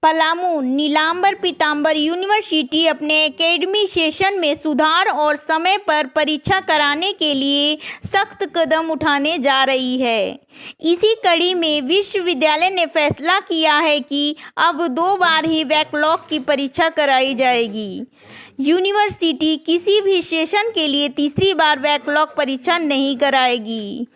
पलामू नीलांबर पीतांबर university अपने academy session में सुधार और समय पर परीक्षा कराने के लिए सख्त कदम उठाने जा रही है। इसी कड़ी में विश्वविद्यालय ने फैसला किया है कि अब 2 बार ही बैकलॉग की परीक्षा कराई जाएगी। यूनिवर्सिटी किसी भी सेशन के लिए तीसरी बार बैकलॉग परीक्षा नहीं कराएगी।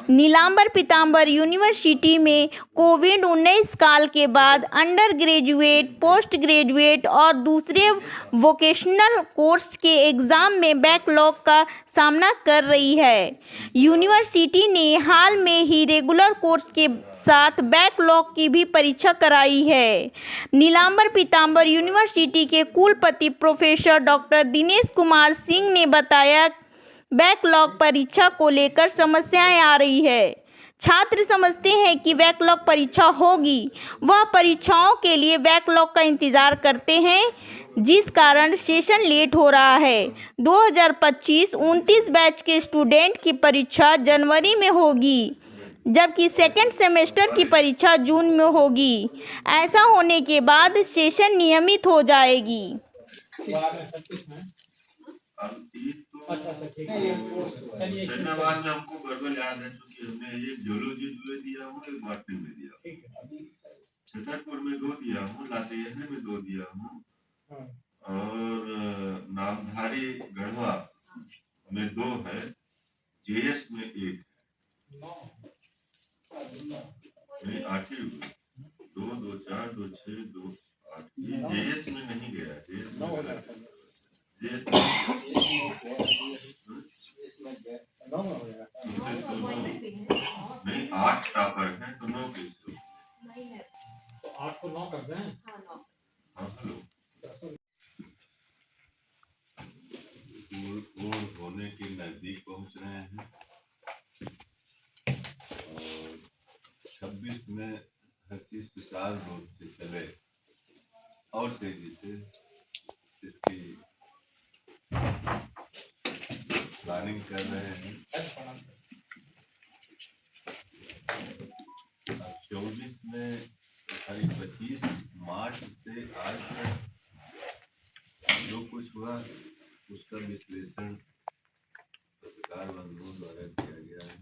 नीलांबर पीतांबर यूनिवर्सिटी में कोविड-19 काल के बाद अंडर ग्रेजुएट, पोस्ट ग्रेजुएट और दूसरे वोकेशनल कोर्स के एग्ज़ाम में बैकलॉग का सामना कर रही है। यूनिवर्सिटी ने हाल में ही रेगुलर कोर्स के साथ बैकलॉग की भी परीक्षा कराई है। नीलांबर पीतांबर यूनिवर्सिटी के कुलपति प्रोफेसर डॉक्टर दिनेश कुमार सिंह ने बताया, बैकलॉग परीक्षा को लेकर समस्याएं आ रही है। छात्र समझते हैं कि बैकलॉग परीक्षा होगी, वह परीक्षाओं के लिए बैकलॉग का इंतजार करते हैं, जिस कारण सेशन लेट हो रहा है। 2025-29 बैच के स्टूडेंट की परीक्षा जनवरी में होगी, जबकि सेकेंड सेमेस्टर की परीक्षा जून में होगी। ऐसा होने के बाद सेशन नियमित हो जाएगी। अच्छा ठीक है। ये चलिए धन्यवाद। में हमको गड़बड़ याद है क्योंकि हमने ये जियोलॉजी में दिया हूँ, एक बॉटनी में दिया। ठीक है। अभी छतरपुर में 2 दिया हूँ, लातेहार में 2 दिया हूँ और नामधारी गढ़वा में 2 है, जेएस में 1 नहीं 8 ही 2 2 4 2 6 2 8 ये जेएस में नहीं गया। जेएस नहीं 8 टॉपर है तो 9 कैसे तो 8 को 9 कर दें। पूर्ण होने के नजदीक पहुंच रहे हैं और 26 में हर चीज सुचारू रूप से चले और तेजी से इसकी प्लानिंग कर रहे हैं। 24 में 25 मार्च से आज तक जो कुछ हुआ उसका विश्लेषण पत्रकार बंधुओं द्वारा किया गया है।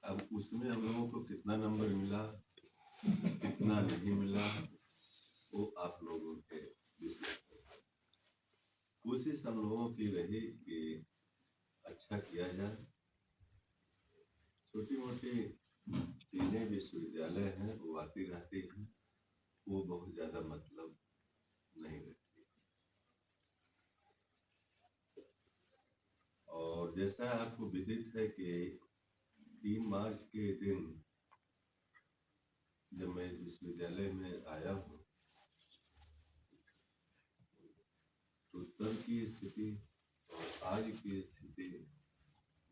अब उसमें हम लोगों को कितना नंबर मिला, कितना नहीं मिला, वो आप लोगों के कोशिश हम लोगों की रही कि अच्छा किया जाए। छोटी मोटी चीजें विश्वविद्यालय हैं वो आती रहती हैं, वो बहुत ज्यादा मतलब नहीं रखती। और जैसा आपको विदित है कि 3 मार्च के दिन जब मैं इस विश्वविद्यालय में आया हूँ तो तब की स्थिति और आज की स्थिति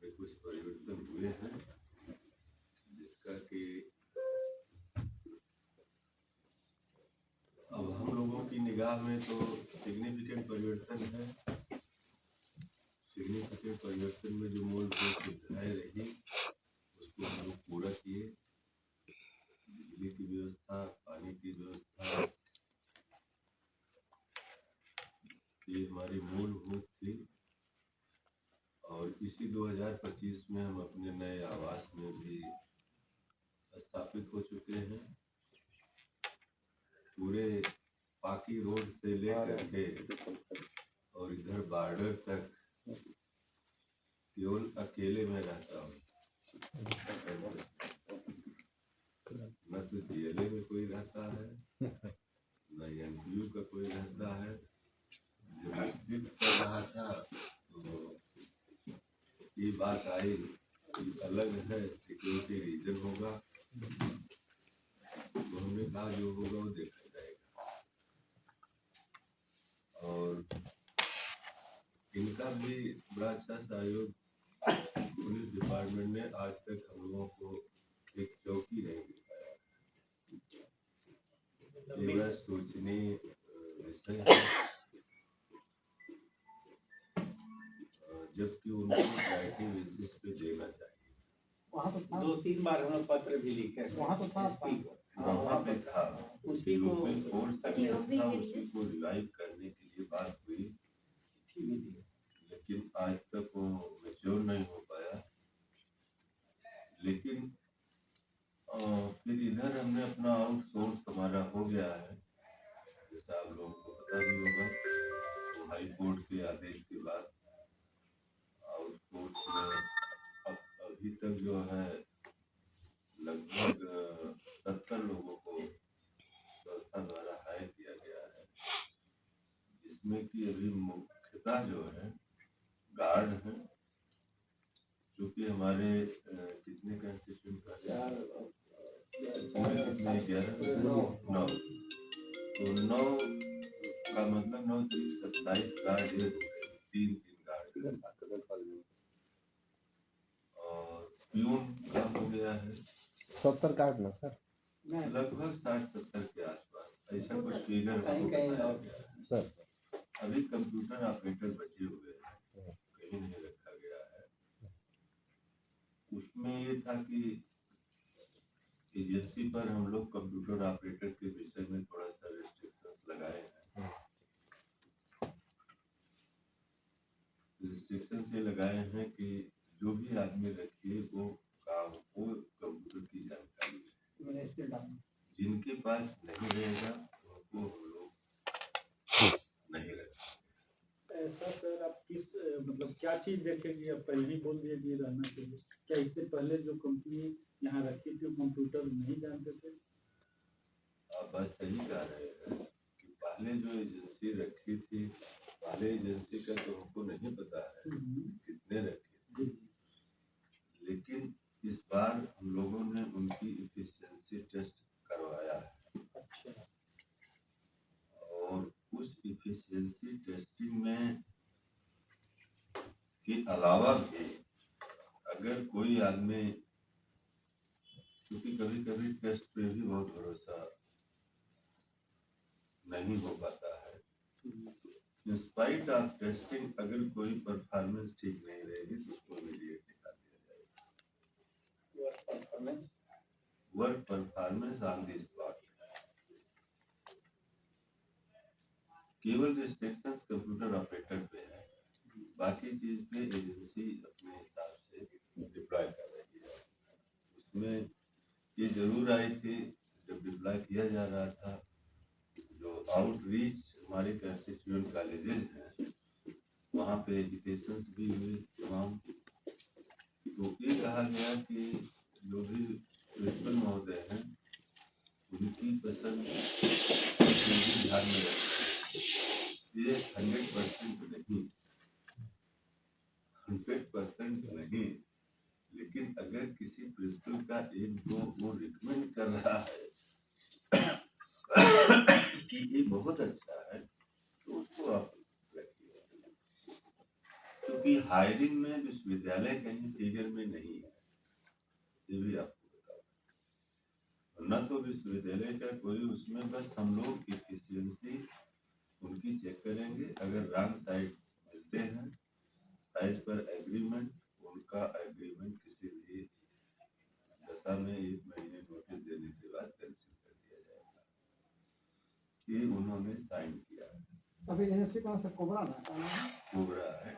में कुछ परिवर्तन हुए हैं, जिसका कि अब हम लोगों की निगाह में तो सिग्निफिकेंट परिवर्तन है। सिग्निफिकेंट परिवर्तन में जो मूलभूत सुविधाएं रही उसको हम लोग पूरा किए। बिजली की व्यवस्था, पानी की व्यवस्था, ये हमारी मूलभूत थी। और इसी 2025 में हम अपने नए आवास में भी स्थापित हो चुके हैं। पूरे पाकी रोड से लेकर के और इधर बॉर्डर तक केवल अकेले में रहता हूँ, न तो जीएलए में कोई रहता है, न एनपीयू का कोई रहता है। जब मैं शिफ्ट कर रहा था तो ये बात आई कि अलग है, सिक्योरिटी रीजन होगा, तो हमने कहा जो होगा वो देखा जाएगा। और इनका भी बड़ा अच्छा सहयोग पुलिस डिपार्टमेंट ने आज तक हम लोगों को एक चौकी नहीं दिखाया। ये बड़ा सोचनीय विषय है, जबकि उनको प्रायोरिटी बेसिस पे देना चाहिए। 3 बार हम लोग पत्र भी लिखे हैं वहाँ तो था एसपी को। वहाँ पे था उसी को कोर्ट सेक्शन था, उसी को रिवाइव करने के लिए बात हुई, चिट्ठी भी दी। लेकिन आज तक वो मैच्योर नहीं हो पाया। लेकिन फिर इधर हमने अपना आउटसोर्स हमारा हो गया है, जैसा आप लोगों को पता भी होगा। तो हाई कोर्ट के आदेश के बाद आउटसोर्स में अभी तक जो है लगभग 70 लोगों को संस्था द्वारा हायर किया गया है, जिसमें कि अभी मुख्यतः जो है गार्ड हैं, जो कि हमारे कितने कंस्टिट्यूशन का 9 तो 9 का मतलब 9 27 गार्ड है, 3 गार्ड और प्यून का हो गया है 70 कार्ड ना सर लगभग 60-70 के आसपास, ऐसा कुछ फिगर कहीं कहीं बताया और गया है। सर। अभी कंप्यूटर ऑपरेटर बचे हुए हैं, कहीं नहीं रखा गया है। उसमें ये था कि एजेंसी पर हम लोग कंप्यूटर ऑपरेटर के विषय में थोड़ा सा रेस्ट्रिक्शंस लगाए हैं। रिस्ट्रिक्शंस ये लगाए हैं कि जो भी आदमी रखिए वो काम को कंप्यूटर की जानकारी है। जिनके पास नहीं रहेगा उनको हम लोग नहीं रखेंगे। ऐसा सर आप किस मतलब क्या चीज देखेंगे? आप पहले ही बोल दिए कि रहना चाहिए। क्या इससे पहले जो कंपनी यहाँ रखी थी कंप्यूटर नहीं जानते थे? आप बात सही कह रहे हैं कि पहले जो एजेंसी रखी थी, पहले एजेंसी का तो हमको नहीं पता है कितने रखे थे, लेकिन इस बार हम लोगों ने उनकी इफिशिएंसी टेस्ट करवाया है। अच्छा। और उस इफिशिएंसी टेस्टिंग में के अलावा भी अगर कोई आदमी, क्योंकि कभी कभी टेस्ट पे भी बहुत भरोसा नहीं हो पाता है, इंस्पाइट ऑफ टेस्टिंग अगर कोई परफॉर्मेंस ठीक नहीं रहेगी तो उसको इमीडिएट निकाल दिया जाएगा। Work performance on the spot. केवल रिस्ट्रिक्शंस कंप्यूटर ऑपरेटर पे है, बाकी चीज पे एजेंसी अपने हिसाब से डिप्लॉय कर रही है। उसमें ये जरूर आई थी जब डिप्लॉय किया जा रहा था, जो आउटरीच हमारे कंस्टिट्यूएंट कॉलेजेस हैं वहाँ पे एजुकेशंस भी हुए तमाम। तो ये कहा गया कि जो भी प्रिंसिपल महोदय हैं उनकी पसंद भी ध्यान में रखें। ये 100% नहीं, 100% नहीं, लेकिन अगर किसी प्रिंसिपल का एक दो वो रिकमेंड कर रहा है कि ये बहुत अच्छा है तो उसको आप रखिए, क्योंकि हायरिंग में विश्वविद्यालय कहीं फिगर में नहीं है, ये भी आपको बताओ। न तो विश्वविद्यालय का कोई उसमें, बस हम लोग एफिशिएंसी उनकी चेक करेंगे। अगर रॉन्ग साइड मिलते हैं एज पर एग्रीमेंट, उनका एग्रीमेंट किसी भी दशा में 1 महीने नोटिस देने के बाद कैंसिल कर दिया जाएगा। ये उन्होंने साइन किया है। अभी एजेंसी कौन सा कोबरा ना कोबरा है।